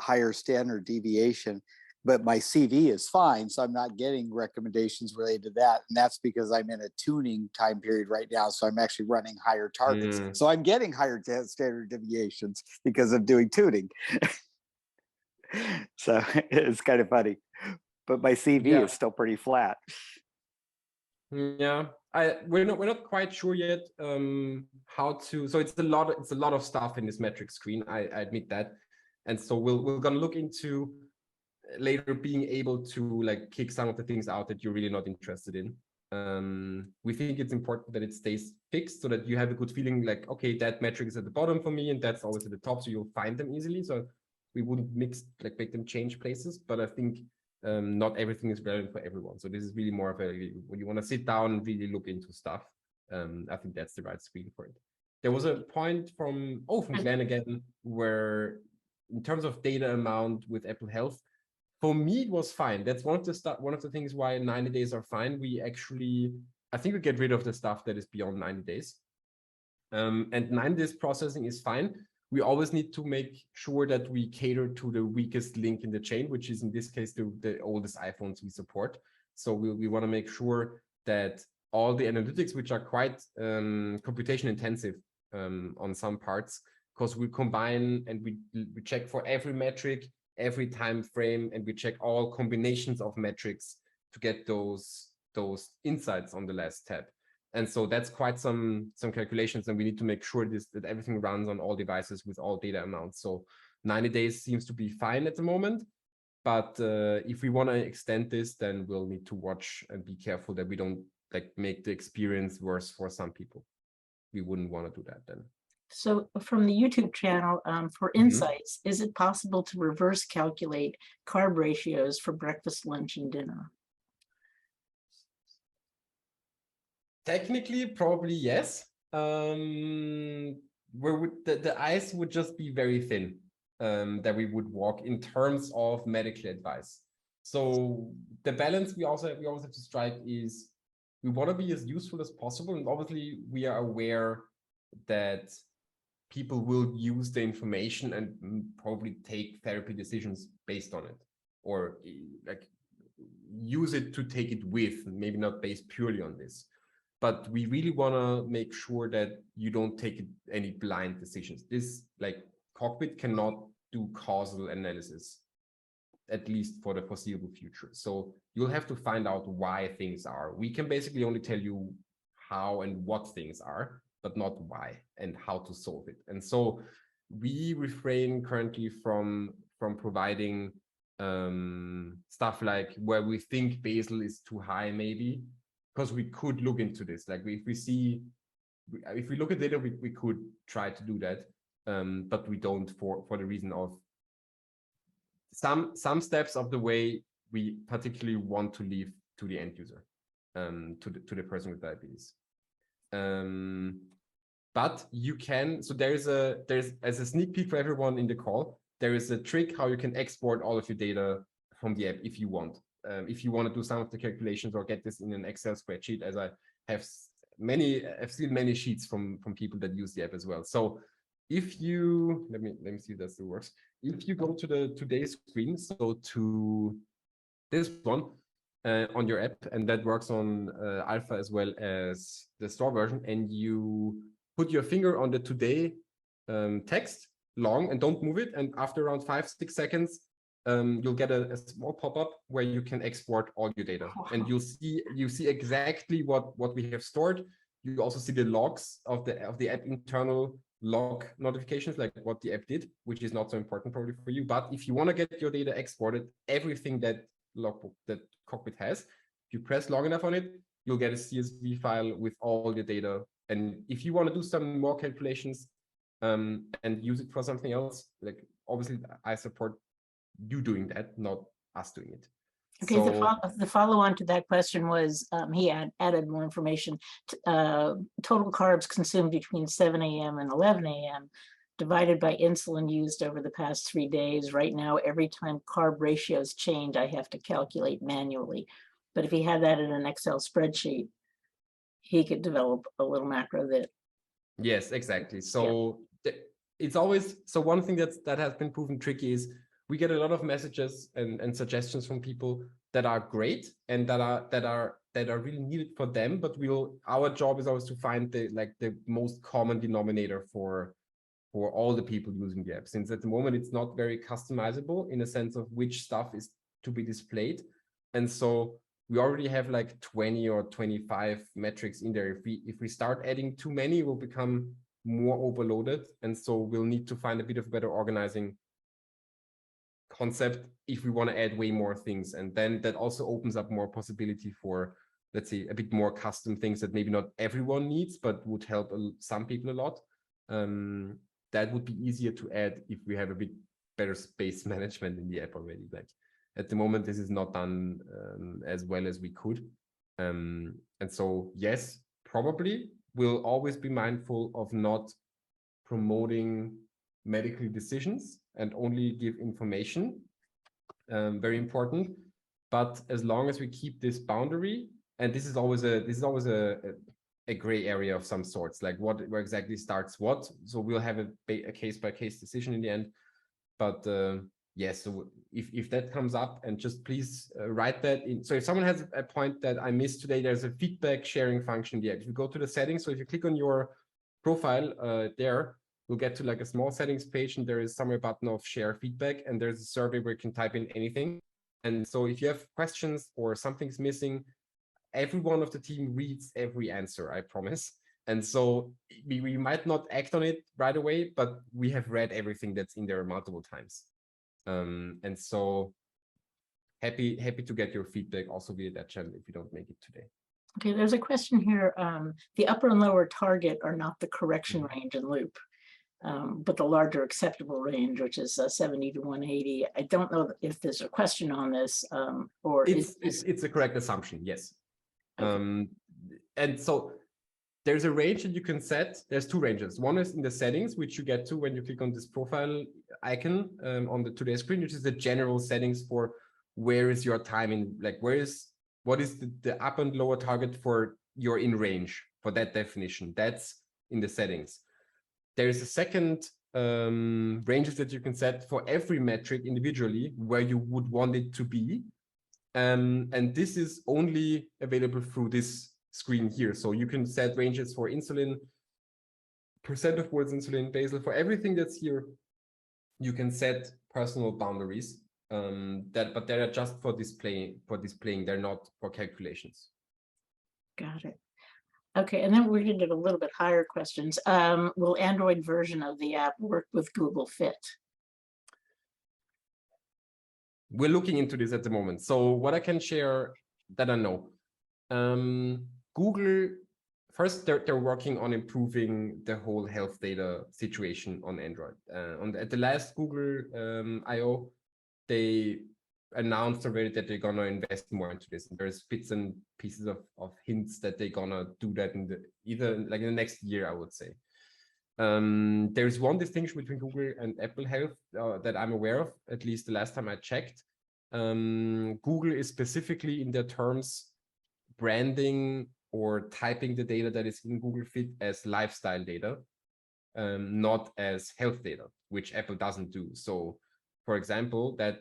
higher standard deviation, but my CV is fine, so I'm not getting recommendations related to that. And that's because I'm in a tuning time period right now, so I'm actually running higher targets. So I'm getting higher standard deviations because of doing tuning. So it's kind of funny, but my CV is still pretty flat. Yeah, we're not quite sure yet how to. So it's a lot of stuff in this metric screen. I admit that, and so we're gonna look into later being able to like kick some of the things out that you're really not interested in. We think it's important that it stays fixed so that you have a good feeling like, okay, that metric is at the bottom for me and that's always at the top, so you'll find them easily. So we wouldn't make them change places, but I think not everything is relevant for everyone. So this is really more of a, when you want to sit down and really look into stuff, I think that's the right screen for it. There was a point from Glenn again, where in terms of data amount with Apple Health, for me, it was fine. That's one of the things why 90 days are fine. I think we get rid of the stuff that is beyond 90 days. And 90 days processing is fine. We always need to make sure that we cater to the weakest link in the chain, which is in this case, the oldest iPhones we support. So we want to make sure that all the analytics, which are quite computation intensive on some parts, because we combine and we check for every metric, every time frame, and we check all combinations of metrics to get those insights on the last tab. And so that's quite some calculations, and we need to make sure that everything runs on all devices with all data amounts. So 90 days seems to be fine at the moment, but if we want to extend this, then we'll need to watch and be careful that we don't like make the experience worse for some people. We wouldn't want to do that then. So from the YouTube channel, for insights, is it possible to reverse calculate carb ratios for breakfast, lunch, and dinner? Technically, probably yes. Where the ice would just be very thin that we would walk in terms of medical advice. So the balance we also have to strike is we want to be as useful as possible, and obviously we are aware that people will use the information and probably take therapy decisions based on it, or like use it to take it with, maybe not based purely on this. But we really want to make sure that you don't take any blind decisions. This like cockpit cannot do causal analysis, at least for the foreseeable future. So you'll have to find out why things are. We can basically only tell you how and what things are, but not why and how to solve it. And so we refrain currently from providing stuff like where we think basal is too high, maybe, because we could look into this. Like if we look at data, we could try to do that, but we don't for the reason of some steps of the way we particularly want to leave to the end user, to the person with diabetes. But you can, so there's as a sneak peek for everyone in the call, there is a trick how you can export all of your data from the app if you want. If you want to do some of the calculations or get this in an Excel spreadsheet, as I have I've seen many sheets from people that use the app as well. So if you, let me see if that still works. If you go to the today's screen, so to this one on your app, and that works on Alpha as well as the store version, and you put your finger on the today text long and don't move it, and after around 5-6 seconds, you'll get a small pop-up where you can export all your data, and you see exactly what we have stored. You also see the logs of the app internal log notifications, like what the app did, which is not so important probably for you. But if you want to get your data exported, everything that logbook that Cockpit has, if you press long enough on it, you'll get a CSV file with all your data. And if you want to do some more calculations and use it for something else, like obviously I support you doing that, not us doing it. Okay, so the follow-on to that question was, he added more information. Total carbs consumed between 7 a.m. and 11 a.m. divided by insulin used over the past 3 days. Right now, every time carb ratios change, I have to calculate manually. But if he had that in an Excel spreadsheet, he could develop a little macro that. Yes, exactly. So it's always, so one thing that has been proven tricky is we get a lot of messages and suggestions from people that are great and that are really needed for them, but our job is always to find the most common denominator for all the people using the app, since at the moment it's not very customizable in a sense of which stuff is to be displayed. And so we already have like 20 or 25 metrics in there. If we start adding too many, we'll become more overloaded. And so we'll need to find a bit of better organizing concept if we want to add way more things. And then that also opens up more possibility for, let's say, a bit more custom things that maybe not everyone needs, but would help some people a lot. That would be easier to add if we have a bit better space management in the app already. Like at the moment, this is not done as well as we could. And so, yes, probably we'll always be mindful of not promoting medical decisions and only give information. Very important. But as long as we keep this boundary, and this is always a gray area of some sorts, like where exactly starts what. So we'll have a case-by-case decision in the end. But yes, so if that comes up, and just please write that in. So if someone has a point that I missed today, there's a feedback sharing function there. If you go to the settings, so if you click on your profile there, we'll get to like a small settings page, and there is somewhere a button of share feedback, and there's a survey where you can type in anything. And so if you have questions or something's missing, every one of the team reads every answer, I promise. And so we might not act on it right away, but we have read everything that's in there multiple times. And so happy to get your feedback also via that channel if you don't make it today. Okay, there's a question here. The upper and lower target are not the correction range and loop, but the larger acceptable range, which is 70 to 180. I don't know if there's a question on this, or it's a correct assumption, yes. Okay. And so there's a range that you can set. There's two ranges. One is in the settings, which you get to when you click on this profile icon on the today's screen, which is the general settings for where is your time in, like what is the up and lower target for your in range for that definition. That's in the settings. There is a second ranges that you can set for every metric individually where you would want it to be. And this is only available through this screen here. So you can set ranges for insulin, percent of words insulin, basal, for everything that's here. You can set personal boundaries but they are just for displaying. They're not for calculations. Got it. Okay, and then we're going to do a little bit higher questions. Will Android version of the app work with Google Fit? We're looking into this at the moment. So what I can share that I know, Google, first they're working on improving the whole health data situation on Android. At the last Google I/O, they announced already that they're gonna invest more into this. And there's bits and pieces of hints that they're gonna do that in the next year, I would say. There's one distinction between Google and Apple Health that I'm aware of, at least the last time I checked. Google is specifically in their terms branding or typing the data that is in Google Fit as lifestyle data, not as health data, which Apple doesn't do. So, for example, that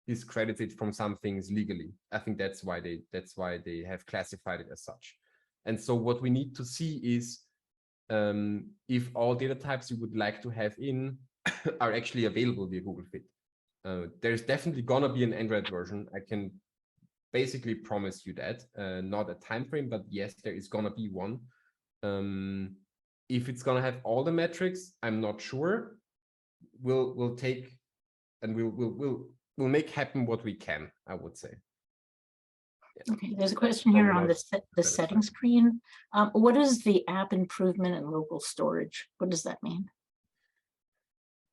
discredits it from some things legally. I think that's why they have classified it as such. And so what we need to see is if all data types you would like to have in are actually available via Google Fit. There's definitely gonna be an Android version. I can basically promise you that. Not a time frame, but yes, there is gonna be one. If it's gonna have all the metrics, I'm not sure. We'll take and we'll make happen what we can, I would say. Yeah. Okay, there's a question here on the settings screen. What is the app improvement and local storage? What does that mean?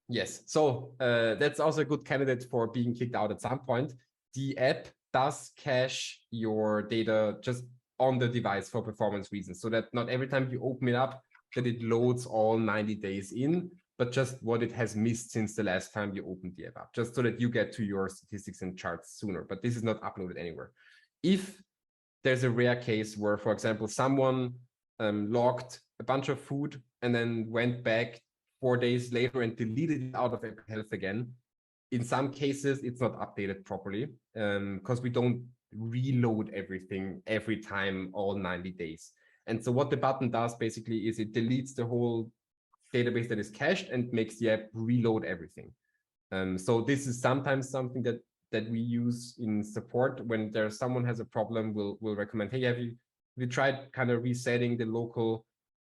Yes, so that's also a good candidate for being kicked out at some point. The app does cache your data just on the device for performance reasons, so that not every time you open it up, that it loads all 90 days in, but just what it has missed since the last time you opened the app up, just so that you get to your statistics and charts sooner. But this is not uploaded anywhere. If there's a rare case where, for example, someone logged a bunch of food and then went back 4 days later and deleted it out of Apple Health again, in some cases, it's not updated properly because we don't reload everything every time all 90 days. And so what the button does basically is it deletes the whole database that is cached and makes the app reload everything. So this is sometimes something that that we use in support when there's someone has a problem, we'll recommend, hey, have you tried kind of resetting the local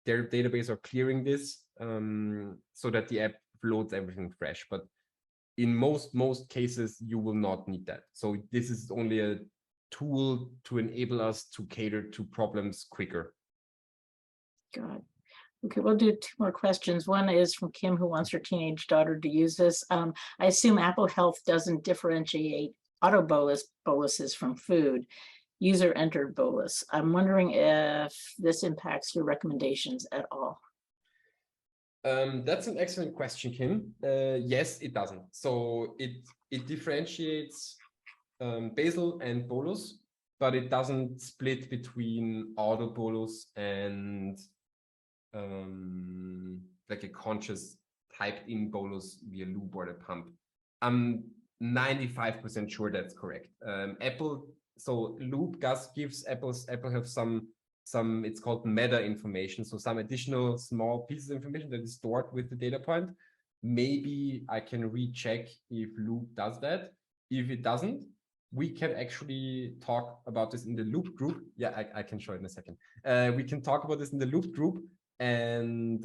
database or clearing this so that the app loads everything fresh. But in most cases, you will not need that. So this is only a tool to enable us to cater to problems quicker. Good. Okay, we'll do 2 more questions. One is from Kim, who wants her teenage daughter to use this. I assume Apple Health doesn't differentiate auto boluses from food, user entered bolus. I'm wondering if this impacts your recommendations at all. That's an excellent question, Kim. Yes, it doesn't. So it differentiates basal and bolus, but it doesn't split between auto bolus and like a conscious typed in bolus via loop or the pump. I'm 95% sure that's correct. So loop gives Apple have some it's called meta information, so some additional small pieces of information that is stored with the data point. Maybe I can recheck if loop does that. If it doesn't, we can actually talk about this in the loop group. Yeah, I can show it in a second. We can talk about this in the loop group, and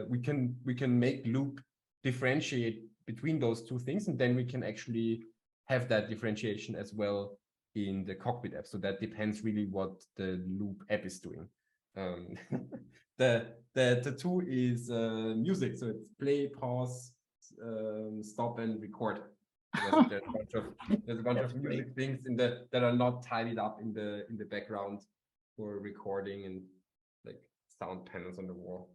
we can make loop differentiate between those 2 things, and then we can actually have that differentiation as well in the cockpit app. So that depends really what the loop app is doing. The tool is music, so it's play, pause, stop, and record. There's a bunch of music things that are not tidied up in the background for recording, and like sound panels on the wall.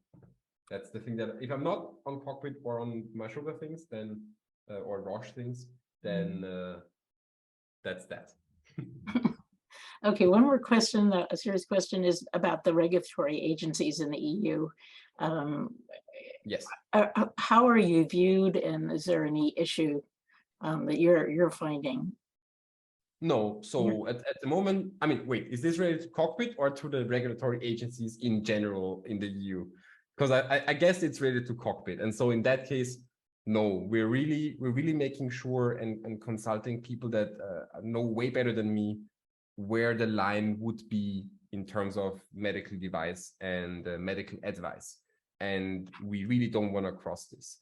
That's the thing that if I'm not on cockpit or on mySugr things, then or Roche things, then that's that. Okay, one more question, a serious question is about the regulatory agencies in the EU. Yes. How are you viewed, and is there any issue that you're finding? No, so at the moment, I mean, wait, is this related to cockpit or to the regulatory agencies in general in the EU? Because I guess it's related to cockpit, and so in that case, no, we're really making sure and consulting people that know way better than me where the line would be in terms of medical device and medical advice, and we really don't want to cross this.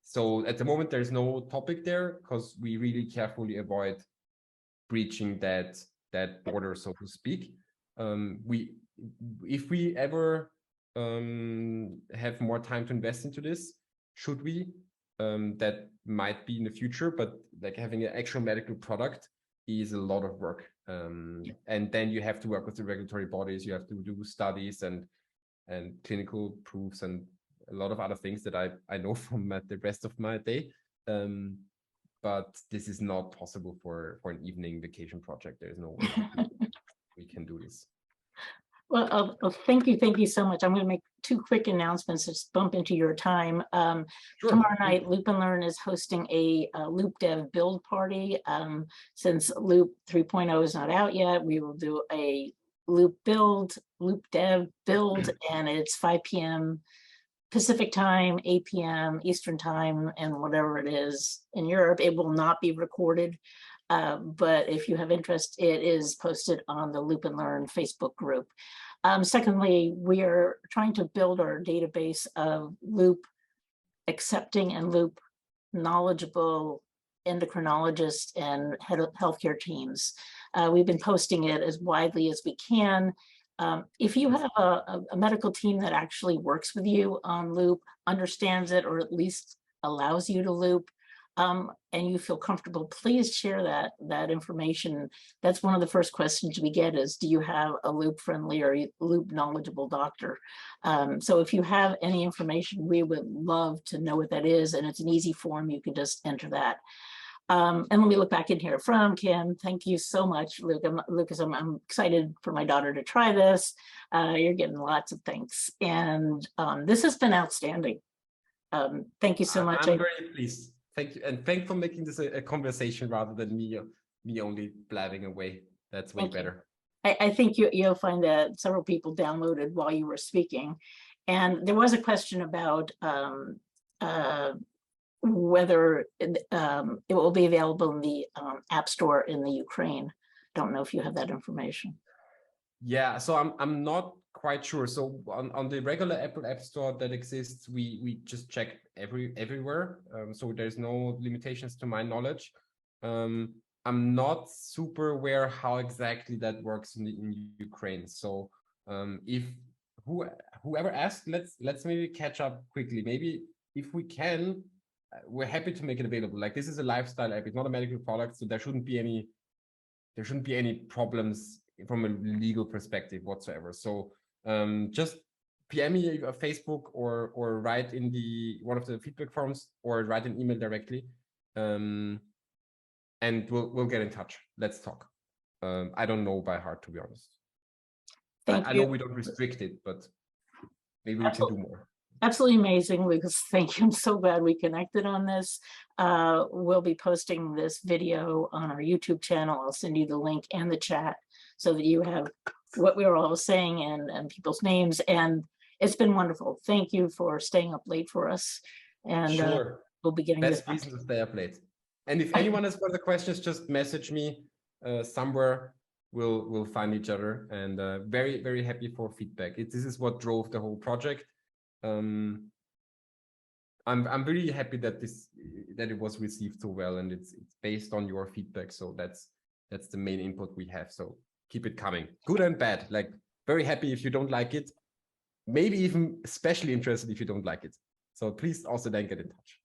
So at the moment, there's no topic there because we really carefully avoid breaching that border, so to speak. If we ever have more time to invest into this, should we? That might be in the future, but like having an actual medical product is a lot of work. And then you have to work with the regulatory bodies, you have to do studies and clinical proofs and a lot of other things that I know from the rest of my day. But this is not possible for an evening vacation project. There's no way we can do this. Well, thank you so much. I'm going to make 2 quick announcements to bump into your time. Sure. Tomorrow night, Loop and Learn is hosting a Loop Dev build party. Since Loop 3.0 is not out yet, we will do a Loop Dev build, and it's 5 p.m. Pacific time, 8 p.m. Eastern time, and whatever it is in Europe. It will not be recorded. But if you have interest, it is posted on the Loop and Learn Facebook group. Secondly, we are trying to build our database of Loop accepting and Loop knowledgeable endocrinologists and healthcare teams. We've been posting it as widely as we can. If you have a medical team that actually works with you on Loop, understands it, or at least allows you to Loop, and you feel comfortable, please share that information. That's one of the first questions we get is, do you have a Loop friendly or Loop knowledgeable doctor? So if you have any information, we would love to know what that is, and it's an easy form. You can just enter that. And let me look back in here from Kim. Thank you so much, Lucas. I'm excited for my daughter to try this. You're getting lots of thanks. And this has been outstanding. Thank you so much. I'm very pleased. Thank you. And thanks for making this a conversation rather than me only blabbing away. That's way better. I think you'll find that several people downloaded while you were speaking. And there was a question about whether it will be available in the App Store in the Ukraine. Don't know if you have that information. Yeah, so I'm not quite sure. So on the regular Apple App Store that exists, we just check everywhere. So there's no limitations to my knowledge. I'm not super aware how exactly that works in Ukraine. So if whoever asked, let's maybe catch up quickly. Maybe if we can, we're happy to make it available. Like, this is a lifestyle app, it's not a medical product, so there shouldn't be any problems from a legal perspective whatsoever. So just PM me a Facebook or write in one of the feedback forums or write an email directly, and we'll get in touch. Let's talk. I don't know by heart, to be honest. I know we don't restrict it, but maybe we can do more. Absolutely amazing, Lucas. Thank you. I'm so glad we connected on this. We'll be posting this video on our YouTube channel. I'll send you the link and the chat so that you have what we were all saying and people's names. And it's been wonderful. Thank you for staying up late for us. And sure. We'll be getting Best this. reason to stay up late. And if anyone has further questions, just message me somewhere. We'll find each other. And very, very happy for feedback. This is what drove the whole project. I'm really happy that it was received so well, and it's based on your feedback. So that's the main input we have. So keep it coming, good and bad. Like, very happy if you don't like it, maybe even especially interested if you don't like it. So please also then get in touch.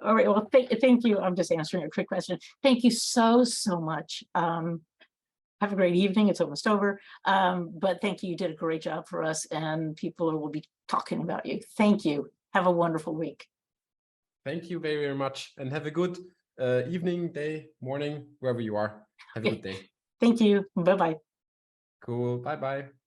All right. Well, thank you. I'm just answering a quick question. Thank you so much. Have a great evening. It's almost over. But thank you. You did a great job for us, and people will be talking about you. Thank you. Have a wonderful week. Thank you very, very much. And have a good evening, day, morning, wherever you are. Have a good day. Thank you. Bye-bye. Cool. Bye-bye.